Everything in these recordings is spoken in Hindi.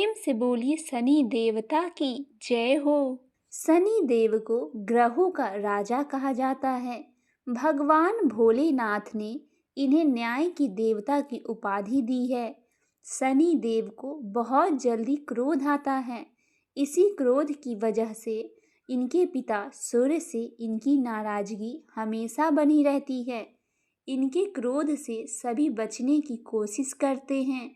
प्रेम से बोलिए शनि देवता की जय हो। शनि देव को ग्रहों का राजा कहा जाता है। भगवान भोलेनाथ ने इन्हें न्याय की देवता की उपाधि दी है। शनि देव को बहुत जल्दी क्रोध आता है। इसी क्रोध की वजह से इनके पिता सूर्य से इनकी नाराजगी हमेशा बनी रहती है। इनके क्रोध से सभी बचने की कोशिश करते हैं,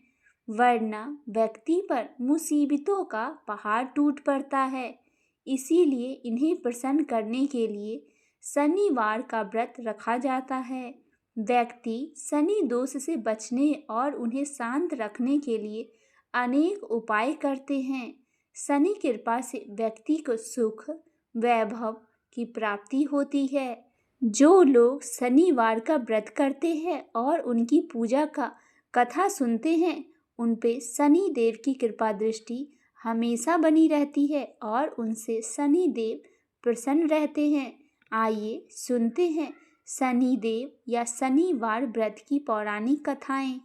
वरना व्यक्ति पर मुसीबतों का पहाड़ टूट पड़ता है। इसीलिए इन्हें प्रसन्न करने के लिए शनिवार का व्रत रखा जाता है। व्यक्ति शनि दोष से बचने और उन्हें शांत रखने के लिए अनेक उपाय करते हैं। शनि कृपा से व्यक्ति को सुख वैभव की प्राप्ति होती है। जो लोग शनिवार का व्रत करते हैं और उनकी पूजा का कथा सुनते हैं, उन पे शनि देव की कृपा दृष्टि हमेशा बनी रहती है और उनसे शनि देव प्रसन्न रहते हैं। आइए सुनते हैं शनि देव या शनिवार व्रत की पौराणिक कथाएं।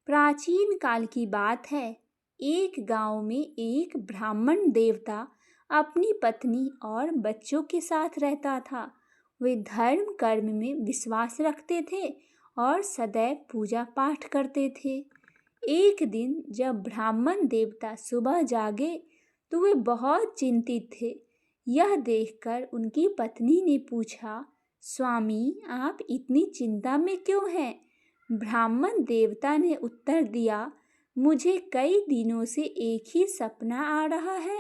प्राचीन काल की बात है। एक गांव में एक ब्राह्मण देवता अपनी पत्नी और बच्चों के साथ रहता था। वे धर्म कर्म में विश्वास रखते थे और सदैव पूजा पाठ करते थे। एक दिन जब ब्राह्मण देवता सुबह जागे तो वे बहुत चिंतित थे। यह देखकर उनकी पत्नी ने पूछा, स्वामी, आप इतनी चिंता में क्यों हैं? ब्राह्मण देवता ने उत्तर दिया, मुझे कई दिनों से एक ही सपना आ रहा है।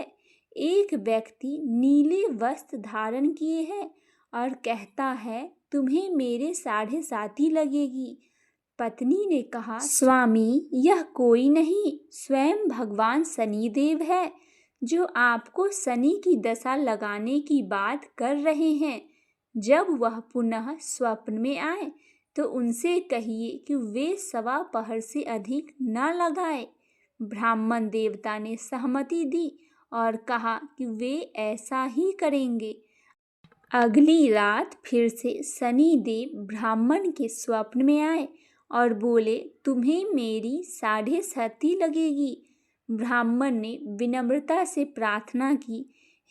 एक व्यक्ति नीले वस्त्र धारण किए है और कहता है, तुम्हें मेरे साढ़े साथी लगेगी। पत्नी ने कहा, स्वामी, यह कोई नहीं, स्वयं भगवान शनिदेव है, जो आपको शनि की दशा लगाने की बात कर रहे हैं। जब वह पुनः स्वप्न में आए तो उनसे कहिए कि वे सवा पहर से अधिक न लगाए। ब्राह्मण देवता ने सहमति दी और कहा कि वे ऐसा ही करेंगे। अगली रात फिर से शनि देव ब्राह्मण के स्वप्न में आए और बोले, तुम्हें मेरी साढ़े साथी लगेगी। ब्राह्मण ने विनम्रता से प्रार्थना की,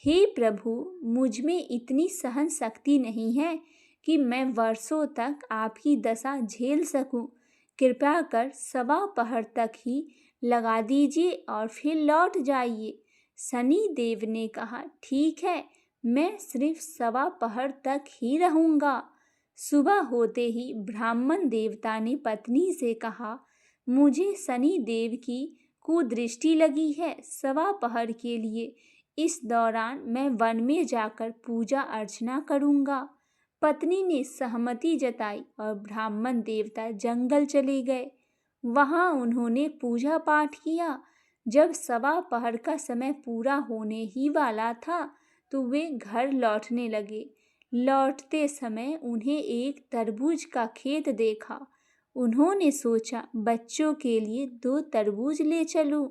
हे प्रभु, मुझ में इतनी सहन शक्ति नहीं है कि मैं वर्षों तक आपकी दशा झेल सकूं। कृपया कर सवा पहर तक ही लगा दीजिए और फिर लौट जाइए। शनि देव ने कहा, ठीक है, मैं सिर्फ सवा पहर तक ही रहूंगा। सुबह होते ही ब्राह्मण देवता ने पत्नी से कहा, मुझे शनि देव की कुदृष्टि लगी है। सवा पहर के लिए इस दौरान मैं वन में जाकर पूजा अर्चना करूंगा। पत्नी ने सहमति जताई और ब्राह्मण देवता जंगल चले गए। वहां उन्होंने पूजा पाठ किया। जब सवा पहर का समय पूरा होने ही वाला था तो वे घर लौटने लगे। लौटते समय उन्हें एक तरबूज का खेत देखा। उन्होंने सोचा, बच्चों के लिए 2 तरबूज ले चलूं।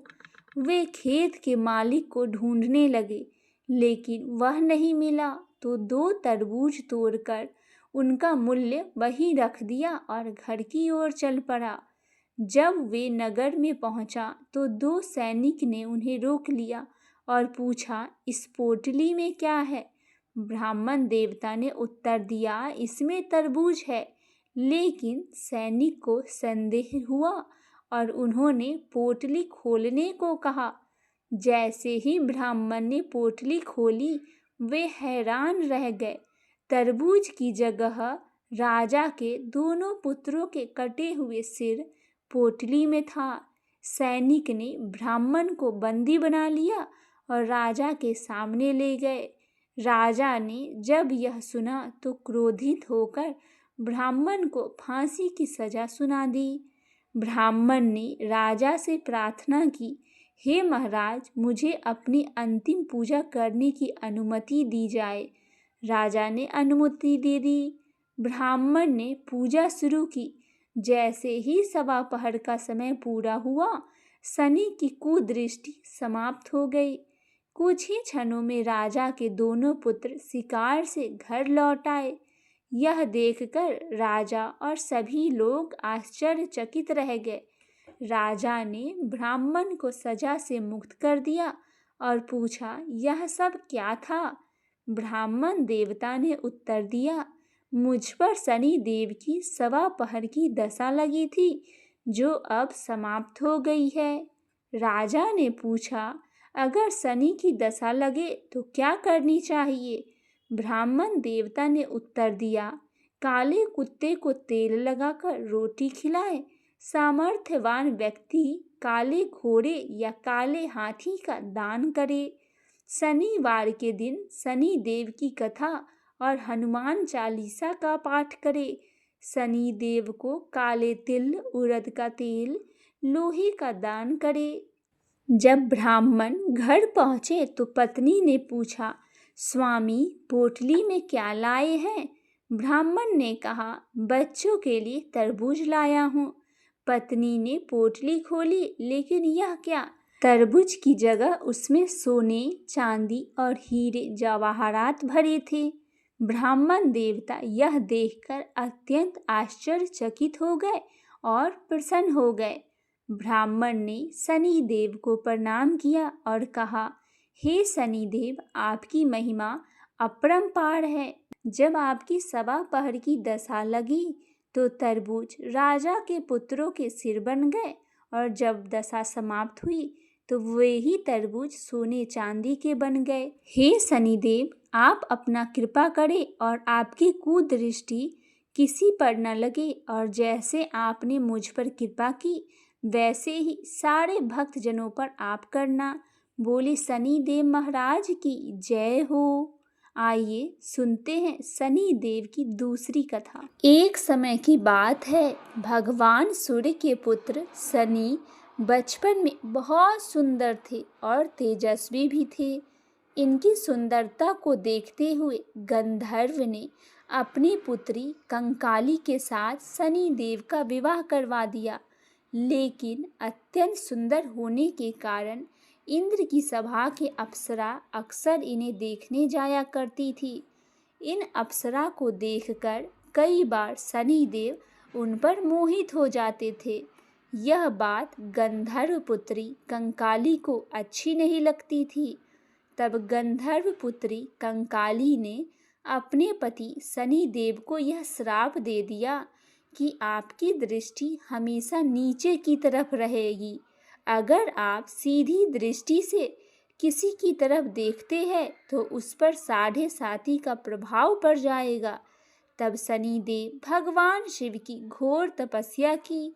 वे खेत के मालिक को ढूंढने लगे, लेकिन वह नहीं मिला तो 2 तरबूज तोड़कर उनका मूल्य वहीं रख दिया और घर की ओर चल पड़ा। जब वे नगर में पहुंचा तो 2 सैनिक ने उन्हें रोक लिया और पूछा, इस पोटली में क्या है? ब्राह्मण देवता ने उत्तर दिया, इसमें तरबूज है। लेकिन सैनिक को संदेह हुआ और उन्होंने पोटली खोलने को कहा। जैसे ही ब्राह्मण ने पोटली खोली, वे हैरान रह गए। तरबूज की जगह राजा के दोनों पुत्रों के कटे हुए सिर पोटली में था। सैनिक ने ब्राह्मण को बंदी बना लिया और राजा के सामने ले गए। राजा ने जब यह सुना तो क्रोधित होकर ब्राह्मण को फांसी की सजा सुना दी। ब्राह्मण ने राजा से प्रार्थना की, हे महाराज, मुझे अपनी अंतिम पूजा करने की अनुमति दी जाए। राजा ने अनुमति दे दी। ब्राह्मण ने पूजा शुरू की। जैसे ही सवा पहर का समय पूरा हुआ, शनि की कुदृष्टि समाप्त हो गई। कुछ ही क्षणों में राजा के दोनों पुत्र शिकार से घर लौट आए। यह देखकर राजा और सभी लोग आश्चर्यचकित रह गए। राजा ने ब्राह्मण को सजा से मुक्त कर दिया और पूछा, यह सब क्या था? ब्राह्मण देवता ने उत्तर दिया, मुझ पर शनि देव की सवा पहर की दशा लगी थी, जो अब समाप्त हो गई है। राजा ने पूछा, अगर शनि की दशा लगे तो क्या करनी चाहिए? ब्राह्मण देवता ने उत्तर दिया, काले कुत्ते को तेल लगाकर रोटी खिलाए। सामर्थ्यवान व्यक्ति काले घोड़े या काले हाथी का दान करे। शनिवार के दिन शनि देव की कथा और हनुमान चालीसा का पाठ करे। शनि देव को काले तिल, उड़द का तेल, लोहे का दान करे। जब ब्राह्मण घर पहुंचे तो पत्नी ने पूछा, स्वामी पोटली में क्या लाए हैं? ब्राह्मण ने कहा, बच्चों के लिए तरबूज लाया हूँ। पत्नी ने पोटली खोली, लेकिन यह क्या? तरबूज की जगह उसमें सोने, चांदी और हीरे जवाहरात भरे थे। ब्राह्मण देवता यह देखकर अत्यंत आश्चर्यचकित हो गए और प्रसन्न हो गए। ब्राह्मण ने शनि देव को प्रणाम किया और कहा, हे शनि देव, आपकी महिमा अपरंपार है। जब आपकी सवा पहर की दशा लगी तो तरबूज राजा के पुत्रों के सिर बन गए, और जब दशा समाप्त हुई तो वे ही तरबूज सोने चांदी के बन गए। हे शनिदेव, आप अपना कृपा करें और आपकी कुदृष्टि किसी पर न लगे, और जैसे आपने मुझ पर कृपा की वैसे ही सारे भक्तजनों पर आप करना। बोले शनिदेव महाराज की जय हो। आइए सुनते हैं शनि देव की दूसरी कथा। एक समय की बात है, भगवान सूर्य के पुत्र शनि बचपन में बहुत सुंदर थे और तेजस्वी भी थे। इनकी सुंदरता को देखते हुए गंधर्व ने अपनी पुत्री कंकाली के साथ शनि देव का विवाह करवा दिया, लेकिन अत्यंत सुंदर होने के कारण इंद्र की सभा के अप्सरा अक्सर इन्हें देखने जाया करती थी। इन अप्सरा को देखकर कई बार शनि देव उन पर मोहित हो जाते थे। यह बात गंधर्व पुत्री कंकाली को अच्छी नहीं लगती थी। तब गंधर्व पुत्री कंकाली ने अपने पति शनि देव को यह श्राप दे दिया कि आपकी दृष्टि हमेशा नीचे की तरफ रहेगी। अगर आप सीधी दृष्टि से किसी की तरफ देखते हैं तो उस पर 7.5 का प्रभाव पड़ जाएगा। तब शनि देव भगवान शिव की घोर तपस्या की।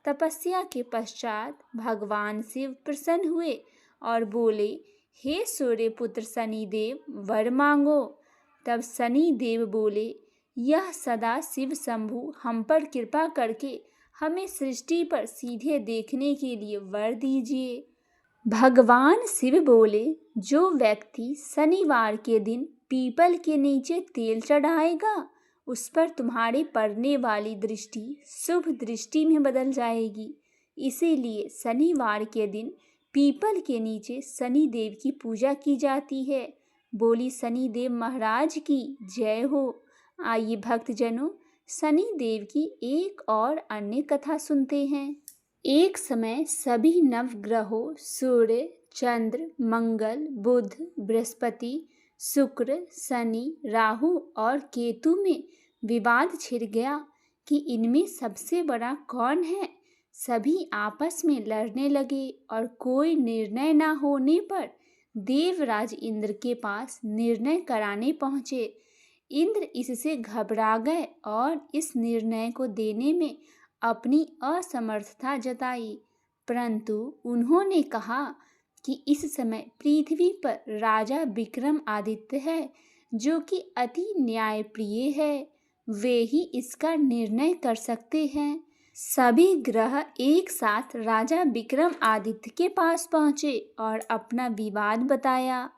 तपस्या के पश्चात भगवान शिव प्रसन्न हुए और बोले, हे सूर्यपुत्र शनिदेव, वर मांगो। तब शनि देव बोले, यह सदा शिव शंभु हम पर कृपा करके हमें सृष्टि पर सीधे देखने के लिए वर दीजिए। भगवान शिव बोले, जो व्यक्ति शनिवार के दिन पीपल के नीचे तेल चढ़ाएगा उस पर तुम्हारी पड़ने वाली दृष्टि शुभ दृष्टि में बदल जाएगी। इसीलिए शनिवार के दिन पीपल के नीचे शनि देव की पूजा की जाती है। बोली शनिदेव महाराज की जय हो। आइए भक्तजनों, शनि देव की एक और अन्य कथा सुनते हैं। एक समय सभी नवग्रहों सूर्य, चंद्र, मंगल, बुध, बृहस्पति, शुक्र, शनि, राहु और केतु में विवाद छिड़ गया कि इनमें सबसे बड़ा कौन है। सभी आपस में लड़ने लगे और कोई निर्णय न होने पर देवराज इंद्र के पास निर्णय कराने पहुँचे। इंद्र इससे घबरा गए और इस निर्णय को देने में अपनी असमर्थता जताई, परंतु उन्होंने कहा कि इस समय पृथ्वी पर राजा विक्रमादित्य है, जो कि अति न्यायप्रिय है। वे ही इसका निर्णय कर सकते हैं। सभी ग्रह एक साथ राजा विक्रमादित्य के पास पहुँचे और अपना विवाद बताया,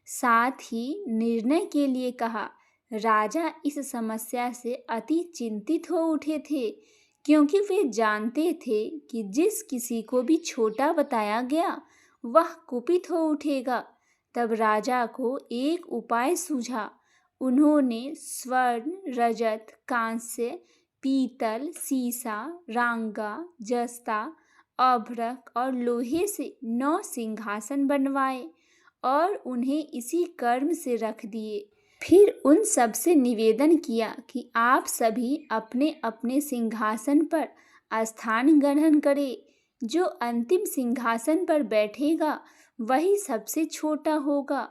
साथ ही निर्णय के लिए कहा। राजा इस समस्या से अति चिंतित हो उठे थे, क्योंकि वे जानते थे कि जिस किसी को भी छोटा बताया गया वह कुपित हो उठेगा। तब राजा को एक उपाय सूझा। उन्होंने स्वर्ण, रजत, कांस्य, पीतल, सीसा, रांगा, जस्ता अभ्रक और लोहे से 9 सिंहासन बनवाए और उन्हें इसी कर्म से रख दिए। फिर उन सब से निवेदन किया कि आप सभी अपने अपने सिंहासन पर स्थान ग्रहण करें। जो अंतिम सिंहासन पर बैठेगा वही सबसे छोटा होगा।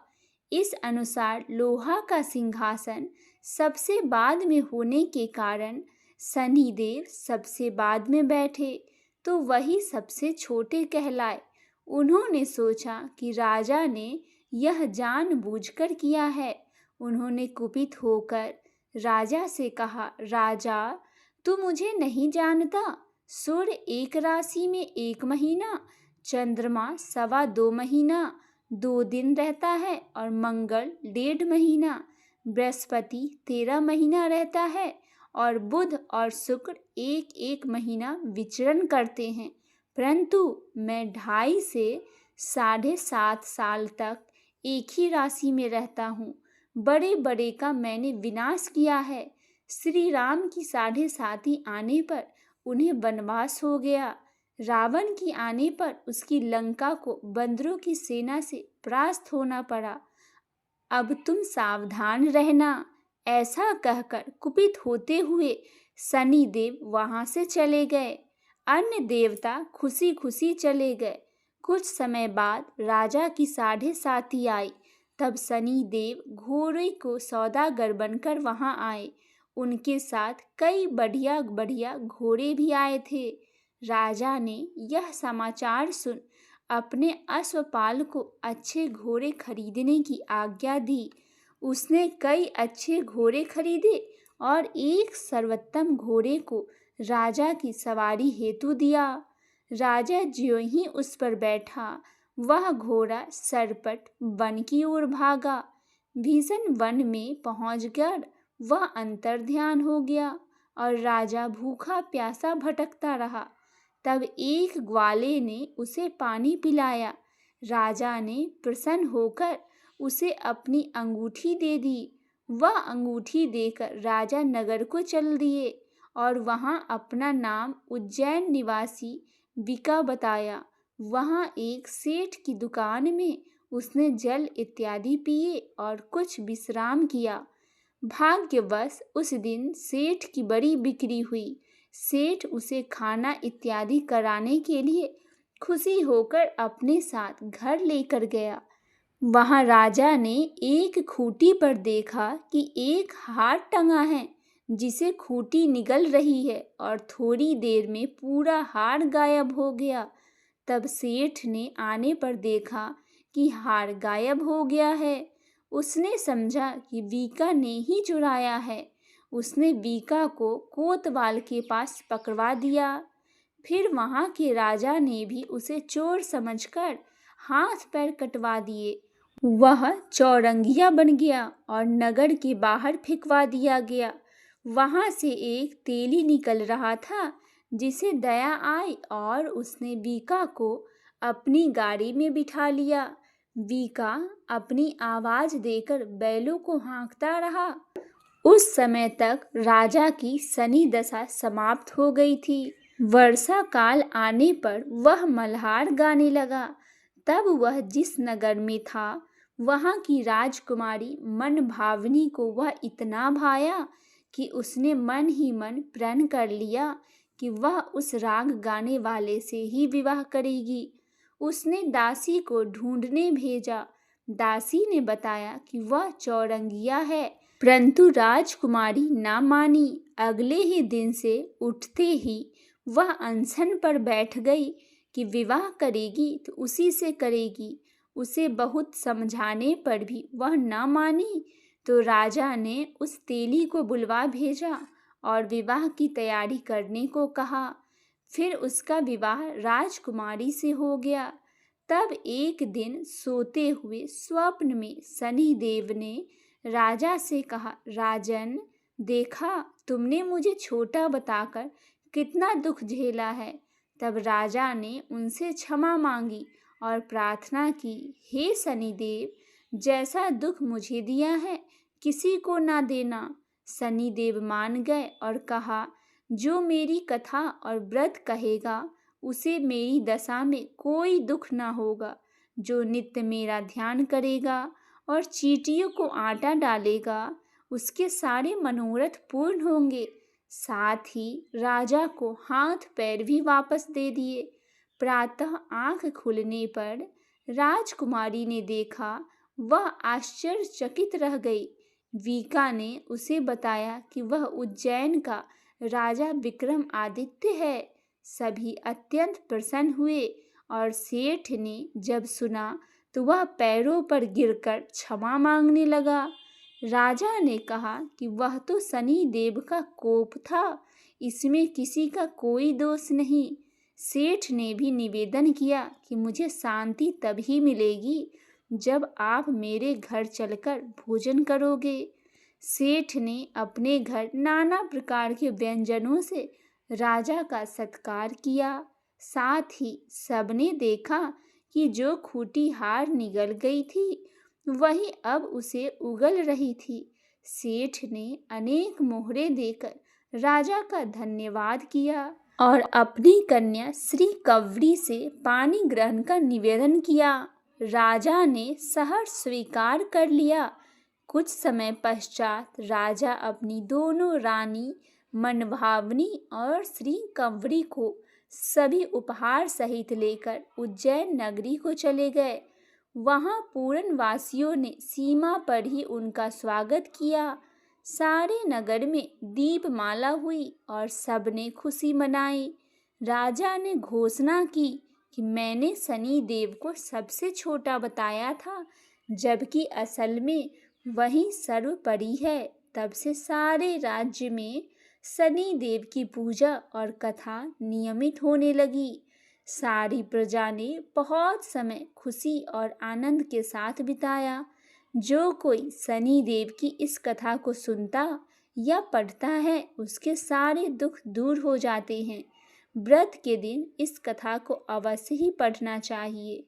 इस अनुसार लोहा का सिंहासन सबसे बाद में होने के कारण शनिदेव सबसे बाद में बैठे, तो वही सबसे छोटे कहलाए। उन्होंने सोचा कि राजा ने यह जानबूझकर किया है। उन्होंने कुपित होकर राजा से कहा, राजा, तू मुझे नहीं जानता। सूर्य एक राशि में 1 महीना, चंद्रमा 2.25 महीना 2 दिन रहता है और मंगल 1.5 महीना, बृहस्पति 13 महीना रहता है और बुध और शुक्र 1-1 महीना विचरण करते हैं। परंतु मैं 2.5 से 7.5 साल तक एक ही राशि में रहता हूँ। बड़े बड़े का मैंने विनाश किया है। श्री राम की 7.5 आने पर उन्हें वनवास हो गया। रावण की आने पर उसकी लंका को बंदरों की सेना से परास्त होना पड़ा। अब तुम सावधान रहना। ऐसा कहकर कुपित होते हुए शनिदेव वहां से चले गए। अन्य देवता खुशी खुशी चले गए। कुछ समय बाद राजा की 7.5 आई। तब शनिदेव घोड़े को सौदागर बनकर वहां आए। उनके साथ कई बढ़िया बढ़िया घोड़े भी आए थे। राजा ने यह समाचार सुन अपने अश्वपाल को अच्छे घोड़े खरीदने की आज्ञा दी। उसने कई अच्छे घोड़े खरीदे और एक सर्वोत्तम घोड़े को राजा की सवारी हेतु दिया। राजा ज्यों ही उस पर बैठा, वह घोड़ा सरपट वन की ओर भागा। भीषण वन में पहुंचकर वह अंतर्ध्यान हो गया और राजा भूखा प्यासा भटकता रहा। तब एक ग्वाले ने उसे पानी पिलाया। राजा ने प्रसन्न होकर उसे अपनी अंगूठी दे दी। वह अंगूठी देकर राजा नगर को चल दिए और वहां अपना नाम उज्जैन निवासी बिका बताया। वहां एक सेठ की दुकान में उसने जल इत्यादि पिए और कुछ विश्राम किया। भाग्यवश उस दिन सेठ की बड़ी बिक्री हुई। सेठ उसे खाना इत्यादि कराने के लिए खुशी होकर अपने साथ घर लेकर गया। वहां राजा ने एक खूंटी पर देखा कि एक हार टंगा है, जिसे खूंटी निगल रही है और थोड़ी देर में पूरा हार गायब हो गया। तब सेठ ने आने पर देखा कि हार गायब हो गया है। उसने समझा कि वीका ने ही चुराया है। उसने वीका को कोतवाल के पास पकड़वा दिया। फिर वहां के राजा ने भी उसे चोर समझकर हाथ पैर कटवा दिए। वह चौरंगिया बन गया और नगर के बाहर फेंकवा दिया गया। वहां से एक तेली निकल रहा था, जिसे दया आई और उसने वीका को अपनी गाड़ी में बिठा लिया। वीका अपनी आवाज देकर बैलों को हाँकता रहा। उस समय तक राजा की शनि दशा समाप्त हो गई थी। वर्षा काल आने पर वह मल्हार गाने लगा। तब वह जिस नगर में था, वहां की राजकुमारी मन भावनी को वह इतना भाया कि उसने मन ही मन प्रण कर लिया कि वह उस राग गाने वाले से ही विवाह करेगी। उसने दासी को ढूंढने भेजा। दासी ने बताया कि वह चौरंगिया है, परंतु राजकुमारी ना मानी। अगले ही दिन से उठते ही वह अनशन पर बैठ गई कि विवाह करेगी तो उसी से करेगी। उसे बहुत समझाने पर भी वह ना मानी, तो राजा ने उस तेली को बुलवा भेजा और विवाह की तैयारी करने को कहा। फिर उसका विवाह राजकुमारी से हो गया। तब एक दिन सोते हुए स्वप्न में शनिदेव ने राजा से कहा, राजन, देखा तुमने मुझे छोटा बताकर कितना दुख झेला है। तब राजा ने उनसे क्षमा मांगी और प्रार्थना की, हे शनिदेव, जैसा दुख मुझे दिया है किसी को ना देना। शनिदेव मान गए और कहा, जो मेरी कथा और व्रत कहेगा उसे मेरी दशा में कोई दुख न होगा। जो नित्य मेरा ध्यान करेगा और चींटियों को आटा डालेगा, उसके सारे मनोरथ पूर्ण होंगे। साथ ही राजा को हाथ पैर भी वापस दे दिए। प्रातः आंख खुलने पर राजकुमारी ने देखा, वह आश्चर्यचकित रह गई। वीका ने उसे बताया कि वह उज्जैन का राजा विक्रमादित्य है। सभी अत्यंत प्रसन्न हुए और सेठ ने जब सुना तो वह पैरों पर गिरकर क्षमा मांगने लगा। राजा ने कहा कि वह तो शनि देव का कोप था, इसमें किसी का कोई दोष नहीं। सेठ ने भी निवेदन किया कि मुझे शांति तभी मिलेगी जब आप मेरे घर चलकर भोजन करोगे। सेठ ने अपने घर नाना प्रकार के व्यंजनों से राजा का सत्कार किया। साथ ही सबने देखा कि जो खूंटी हार निगल गई थी, वही अब उसे उगल रही थी। सेठ ने अनेक मोहरे देकर राजा का धन्यवाद किया और अपनी कन्या श्री कवरी से पानी ग्रहण का निवेदन किया। राजा ने सहर्ष स्वीकार कर लिया। कुछ समय पश्चात राजा अपनी दोनों रानी मनभावनी और श्री कंवरी को सभी उपहार सहित लेकर उज्जैन नगरी को चले गए। वहां पूरन वासियों ने सीमा पर ही उनका स्वागत किया। सारे नगर में दीपमाला हुई और सबने खुशी मनाई। राजा ने घोषणा की कि मैंने शनि देव को सबसे छोटा बताया था, जबकि असल में वही सर्वोपरि है। तब से सारे राज्य में शनि देव की पूजा और कथा नियमित होने लगी। सारी प्रजा ने बहुत समय खुशी और आनंद के साथ बिताया। जो कोई शनि देव की इस कथा को सुनता या पढ़ता है, उसके सारे दुख दूर हो जाते हैं। व्रत के दिन इस कथा को अवश्य ही पढ़ना चाहिए।